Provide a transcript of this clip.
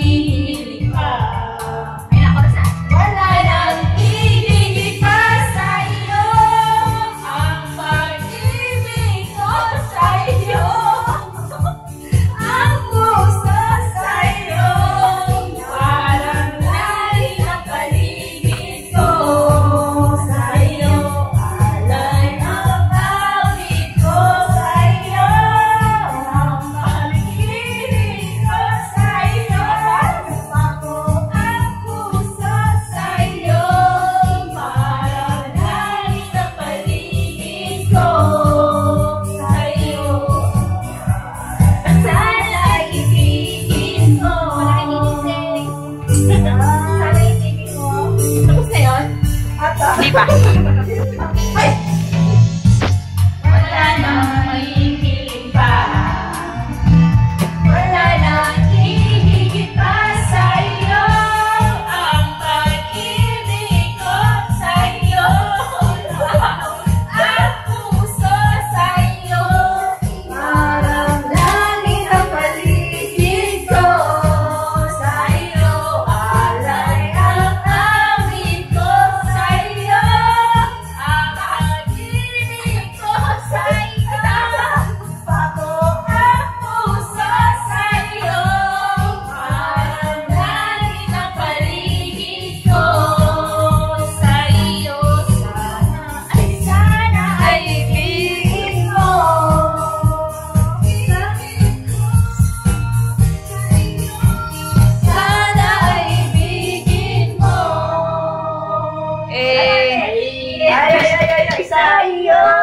hihili pa. Ay, nakorasan. Wala nang hihili pa sa'yo. Ang pag-ibig ko sa'yo. Ang puso sa'yo. Parang langit ang paligid ko. Sa'yo, alay ang awit ko sa'yo. Ang pag-ibig ko sa'yo. Ako ang puso sa'yo. Parang langit ang paligid ko. Sa'yo. Sana ibigin mo. Sana ibigin mo. Tapos na yun? Hindi pa. Ay! Wala nang hihigit pa. Wala nang hihigit pa sa'yo. Ang pag-ibig ko sa'yo. Ang puso sa'yo. Parang langit ang paligid ko. Sa'yo, alay ang awit ko sa'yo. Ang pag-ibig ko sa'yo. Ako ang puso sa'yo. Parang langit ang paligid ko. Sa'yo, sana ay ibigin mo. Sana ay ibigin mo. Sa'yo.